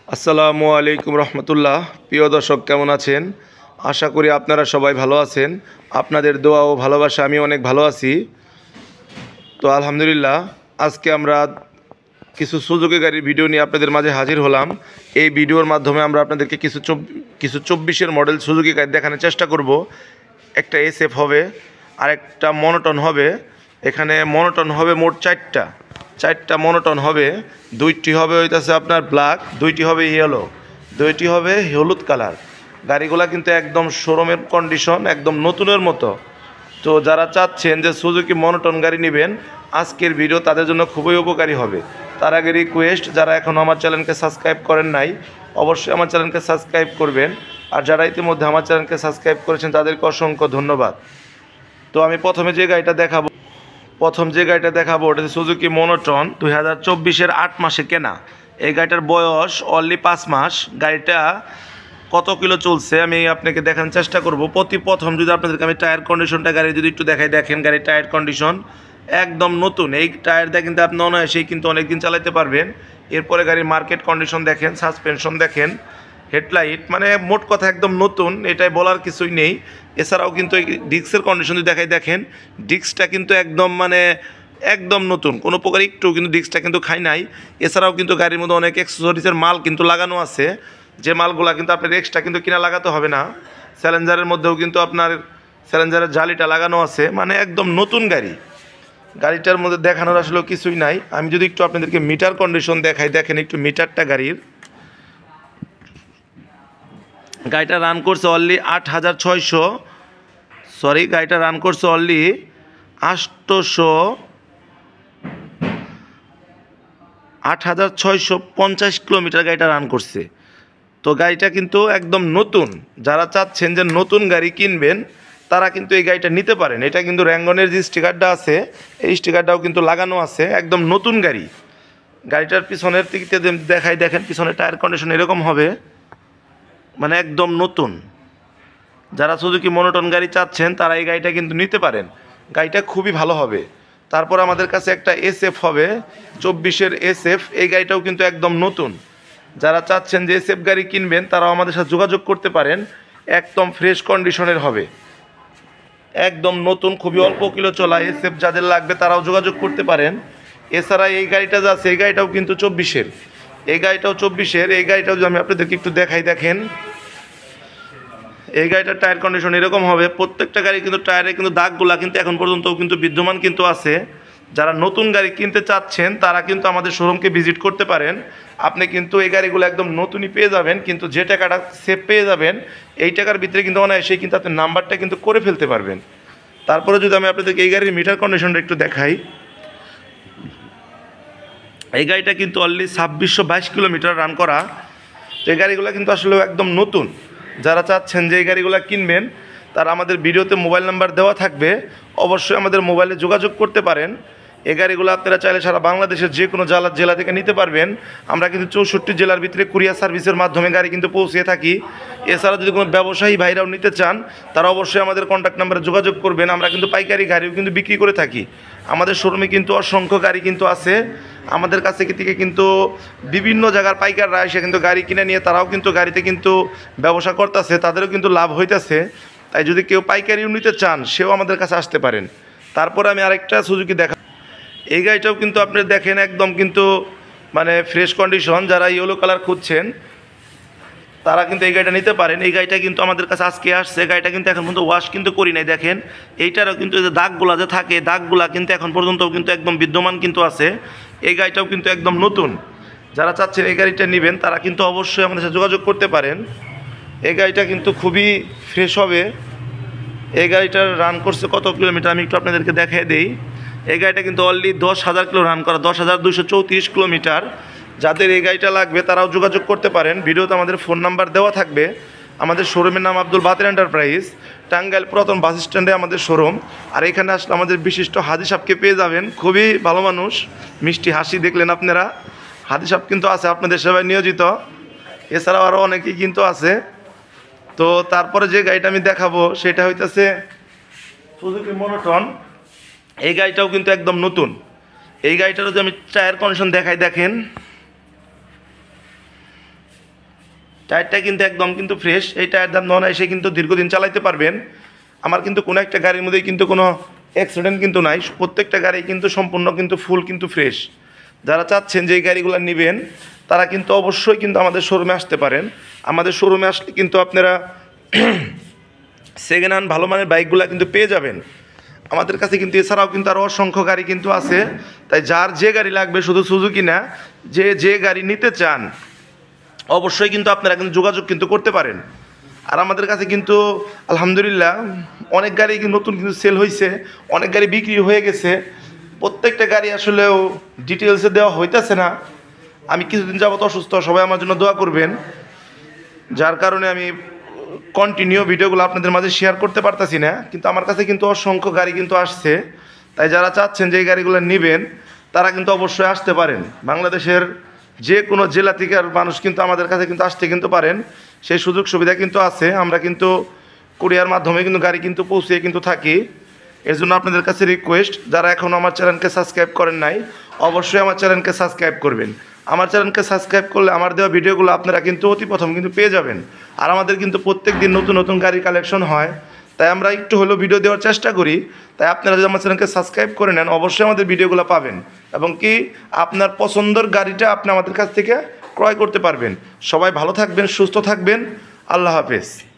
আসসালামু আলাইকুম রহমতুল্লাহ। প্রিয় দর্শক, কেমন আছেন? আশা করি আপনারা সবাই ভালো আছেন। আপনাদের দোয়া ও ভালোবাসা আমি অনেক ভালো আছি। তো আলহামদুলিল্লাহ, আজকে আমরা কিছু সুজুকি গাড়ির ভিডিও নিয়ে আপনাদের মাঝে হাজির হলাম। এই ভিডিওর মাধ্যমে আমরা আপনাদেরকে কিছু 24-এর মডেল সুজুকি গাড়ি দেখানোর চেষ্টা করব। একটা এসএফ হবে, আর একটা মনোটন হবে। এখানে মনোটন হবে মোট চারটা মনোটন হবে। দুইটি হবে হইতাছে আপনার ব্ল্যাক, দুইটি হবে ইয়েলো, দুইটি হবে হলুদ কালার। গাড়িগুলা কিন্তু একদম শোরুমের কন্ডিশন, একদম নতুনের মতো। তো যারা চাচ্ছেন যে সুজুকি মনোটন গাড়ি নেবেন, আজকের ভিডিও তাদের জন্য খুবই উপকারী হবে। তার আগে রিকোয়েস্ট, যারা এখনও আমার চ্যানেলকে সাবস্ক্রাইব করেন নাই, অবশ্যই আমার চ্যানেলকে সাবস্ক্রাইব করবেন। আর যারা ইতিমধ্যে আমার চ্যানেলকে সাবস্ক্রাইব করেছেন তাদেরকে অসংখ্য ধন্যবাদ। তো আমি প্রথম যে গাড়িটা দেখাবো ওটা হচ্ছে সুজুকি মনোটন 2024-এর 8 মাসে কেনা। এই গাড়িটার বয়স অনলি 5 মাস। গাড়িটা কত কিলো চলছে আমি আপনাকে দেখানোর চেষ্টা করব। প্রথম যদি আপনাদেরকে আমি টায়ার কন্ডিশনটা গাড়ি যদি একটু দেখেন, গাড়ির টায়ার কন্ডিশন একদম নতুন। এই টায়ার দিয়ে কিন্তু আপনি অনায়াসেই কিন্তু অনেকদিন চালাতে পারবেন। এরপরে গাড়ির মার্কেট কন্ডিশন দেখেন, সাসপেনশন দেখেন, হেডলাইট, মানে মোট কথা একদম নতুন, এটাই বলার কিছুই নেই। এছাড়াও কিন্তু এই ডিস্কের কন্ডিশন যদি দেখেন, ডিস্কটা কিন্তু একদম নতুন, কোনো প্রকার একটু কিন্তু ডিস্কটা কিন্তু খাই নাই। এছাড়াও কিন্তু গাড়ির মধ্যে অনেক অ্যাক্সেসরিজের মাল কিন্তু লাগানো আছে, যে মালগুলা কিন্তু আপনার এক্সট্রা কিন্তু কিনা লাগাতে হবে না। স্যালেঞ্জারের মধ্যেও কিন্তু আপনার স্যালেঞ্জারের জালিটা লাগানো আছে, মানে একদম নতুন গাড়ি। গাড়িটার মধ্যে দেখানোর আসলে কিছুই নাই। আমি যদি একটু আপনাদেরকে মিটার কন্ডিশন দেখেন একটু মিটারটা গাড়িটা রান করছে অনলি 8,600, গাড়িটা রান করছে অনলি 8,650 কিলোমিটার গাড়িটা রান করছে। তো গাড়িটা কিন্তু একদম নতুন। যারা চাচ্ছেন যে নতুন গাড়ি কিনবেন, তারা কিন্তু এই গাড়িটা নিতে পারেন। এটা কিন্তু র্যাঙ্গনের যে স্টিকারটা আছে, এই স্টিকারটাও কিন্তু লাগানো আছে, একদম নতুন গাড়ি। গাড়িটার পিছনের দিকে দেখেন, পিছনের টায়ার কন্ডিশন এরকম হবে, মানে একদম নতুন। যারা সুজুকি মনোটন গাড়ি চাচ্ছেন তারা এই গাড়িটা কিন্তু নিতে পারেন। গাড়িটা খুবই ভালো হবে। তারপর আমাদের কাছে একটা এসএফ হবে, 24-এর এসএফ। এই গাড়িটাও কিন্তু একদম নতুন। যারা চাচ্ছেন যে এসএফ গাড়ি কিনবেন, তারাও আমাদের সাথে যোগাযোগ করতে পারেন। একদম ফ্রেশ কন্ডিশনের হবে, একদম নতুন, খুবই অল্প কিলো চলা এসএফ যাদের লাগবে তারাও যোগাযোগ করতে পারেন। এছাড়া এই গাড়িটা যা আছে, এই গাড়িটাও কিন্তু 24-এর। এই গাড়িটাও যদি আমি আপনাদেরকে একটু দেখেন, এই গাড়িটার টায়ার কন্ডিশন এরকম হবে। প্রত্যেকটা গাড়ি কিন্তু টায়ারে কিন্তু দাগগুলা কিন্তু এখন পর্যন্ত কিন্তু বিদ্যমান কিন্তু আছে। যারা নতুন গাড়ি কিনতে চাচ্ছেন তারা কিন্তু আমাদের শোরুমকে ভিজিট করতে পারেন। আপনি কিন্তু এই গাড়িগুলো একদম নতুনই পেয়ে যাবেন, কিন্তু যে টাকাটা সেভ পেয়ে যাবেন, এই টাকার ভিতরে কিন্তু অনায়াসেই কিন্তু আপনি নাম্বারটা কিন্তু করে ফেলতে পারবেন। তারপরে যদি আমি আপনাদেরকে এই গাড়ির মিটার কন্ডিশনটা একটু দেখাই, এই গাড়িটা কিন্তু অনলি 2622 কিলোমিটার রান করা। তো এই গাড়িগুলো কিন্তু আসলে একদম নতুন। যারা চাচ্ছেন যে এই গাড়িগুলো কিনবেন, তারা আমাদের ভিডিওতে মোবাইল নাম্বার দেওয়া থাকবে, অবশ্যই আমাদের মোবাইলে যোগাযোগ করতে পারেন। এই গাড়িগুলো আপনারা চাইলে সারা বাংলাদেশের যে কোনো জেলা থেকে নিতে পারবেন। আমরা কিন্তু 64 জেলার ভিতরে কুরিয়ার সার্ভিসের মাধ্যমে গাড়ি কিন্তু পৌঁছে থাকি। এছাড়া যদি কোনো ব্যবসায়ী ভাইরাও নিতে চান, তারা অবশ্যই আমাদের কন্ট্যাক্ট নাম্বারে যোগাযোগ করবেন। আমরা কিন্তু পাইকারি গাড়িও কিন্তু বিক্রি করে থাকি। আমাদের শোরুমে কিন্তু অসংখ্য গাড়ি কিন্তু আছে। আমাদের কাছে থেকে কিন্তু বিভিন্ন জায়গার পাইকাররা এসে কিন্তু গাড়ি কিনে নিয়ে তারাও কিন্তু গাড়িতে কিন্তু ব্যবসা করতেছে, তাদেরও কিন্তু লাভ হইতেছে। তাই যদি কেউ পাইকারিও নিতে চান, সেও আমাদের কাছে আসতে পারেন। তারপরে আমি আরেকটা সুজুকি এই গাড়িটাও কিন্তু আপনি দেখেন, একদম কিন্তু মানে ফ্রেশ কন্ডিশন। যারা ইয়েলো কালার খুঁজছেন তারা কিন্তু এই গাড়িটা নিতে পারেন। এই গাড়িটা কিন্তু আমাদের কাছে আজকে আসছে। গাড়িটা কিন্তু এখন পর্যন্ত ওয়াশ কিন্তু করি নাই। দেখেন, এইটারও কিন্তু যে দাগগুলা যে থাকে, দাগগুলা কিন্তু এখন পর্যন্ত কিন্তু একদম বিদ্যমান কিন্তু আছে। এই গাড়িটাও কিন্তু একদম নতুন। যারা চাচ্ছেন এই গাড়িটা নেবেন, তারা কিন্তু অবশ্যই আমাদের সাথে যোগাযোগ করতে পারেন। এই গাড়িটা কিন্তু খুবই ফ্রেশ হবে। এই গাড়িটার রান করছে কত কিলোমিটার আমি একটু আপনাদেরকে দেখিয়ে দিই। এই গাড়িটা কিন্তু অলরেডি 10,000 কিলো রান করা, 10,234 কিলোমিটার। যাদের এই গাড়িটা লাগবে তারাও যোগাযোগ করতে পারেন। ভিডিওতে আমাদের ফোন নাম্বার দেওয়া থাকবে। আমাদের শোরুমের নাম আব্দুল বাতের এন্টারপ্রাইজ, টাঙ্গাইল পুরাতন বাস স্ট্যান্ডে আমাদের শোরুম। আর এখানে আসলে আমাদের বিশিষ্ট হাজি সাহেবকে পেয়ে যাবেন, খুবই ভালো মানুষ, মিষ্টি হাসি দেখলেন আপনারা। হাজি সাহেব কিন্তু আছে আপনাদের সেবায় নিয়োজিত। এছাড়াও আরও অনেকেই কিন্তু আছে। তো তারপরে যে গাড়িটা আমি দেখাবো সেটা হইতেছে সুজুকি মনোটন। এই গাড়িটাও কিন্তু একদম নতুন। এই গাড়িটারও যদি আমি টায়ার কন্ডিশন দেখেন, টায়ারটা কিন্তু একদম কিন্তু ফ্রেশ। এই টায়ার দাম নন এসে কিন্তু দীর্ঘদিন চালাইতে পারবেন। আমার কিন্তু কোনো একটা গাড়ির মধ্যেই কিন্তু কোনো অ্যাক্সিডেন্ট কিন্তু নাই, প্রত্যেকটা গাড়ি কিন্তু সম্পূর্ণ কিন্তু ফুল কিন্তু ফ্রেশ। যারা চাচ্ছেন যে এই গাড়িগুলো নেবেন তারা কিন্তু অবশ্যই কিন্তু আমাদের শোরুমে আসতে পারেন। আমাদের শোরুমে আসলে কিন্তু আপনারা সেকেন্ড হ্যান্ড ভালো মানের বাইকগুলো কিন্তু পেয়ে যাবেন আমাদের কাছে। কিন্তু এছাড়াও কিন্তু আরও অসংখ্য গাড়ি কিন্তু আছে। তাই যার যে গাড়ি লাগবে, শুধু সুজুকি না, যে গাড়ি নিতে চান অবশ্যই কিন্তু আপনারা কিন্তু যোগাযোগ কিন্তু করতে পারেন। আর আমাদের কাছে কিন্তু আলহামদুলিল্লাহ অনেক গাড়ি কিন্তু নতুন কিন্তু সেল হয়েছে, অনেক গাড়ি বিক্রি হয়ে গেছে। প্রত্যেকটা গাড়ি আসলেও ডিটেলসে দেওয়া হইতেছে না। আমি কিছুদিন যাবত অসুস্থ, সবাই আমার জন্য দোয়া করবেন। যার কারণে আমি কন্টিনিউ ভিডিওগুলো আপনাদের মাঝে শেয়ার করতে পারতাছি না। কিন্তু আমার কাছে কিন্তু অসংখ্য গাড়ি কিন্তু আসছে। তাই যারা চাচ্ছেন যে এই গাড়িগুলো নেবেন তারা কিন্তু অবশ্যই আসতে পারেন। বাংলাদেশের যে কোনো জেলা থেকে মানুষ কিন্তু আমাদের কাছে কিন্তু আসতে কিন্তু পারেন, সেই সুযোগ সুবিধা কিন্তু আছে। আমরা কিন্তু কুরিয়ার মাধ্যমে কিন্তু গাড়ি কিন্তু পৌঁছে কিন্তু থাকি। এর জন্য আপনাদের কাছে রিকোয়েস্ট, যারা এখনও আমার চ্যানেলকে সাবস্ক্রাইব করেন নাই অবশ্যই আমার চ্যানেলকে সাবস্ক্রাইব করবেন। আমার চ্যানেলকে সাবস্ক্রাইব করলে আমার দেওয়া ভিডিওগুলো আপনারা কিন্তু অতি প্রথম কিন্তু পেয়ে যাবেন। আর আমাদের কিন্তু প্রত্যেক দিন নতুন নতুন গাড়ির কালেকশন হয়, তাই আমরা একটু হলেও ভিডিও দেওয়ার চেষ্টা করি। তাই আপনারা যদি আমার চ্যানেলকে সাবস্ক্রাইব করে নেন অবশ্যই আমাদের ভিডিওগুলো পাবেন, এবং কি আপনার পছন্দের গাড়িটা আপনি আমাদের কাছ থেকে ক্রয় করতে পারবেন। সবাই ভালো থাকবেন, সুস্থ থাকবেন। আল্লাহ হাফেজ।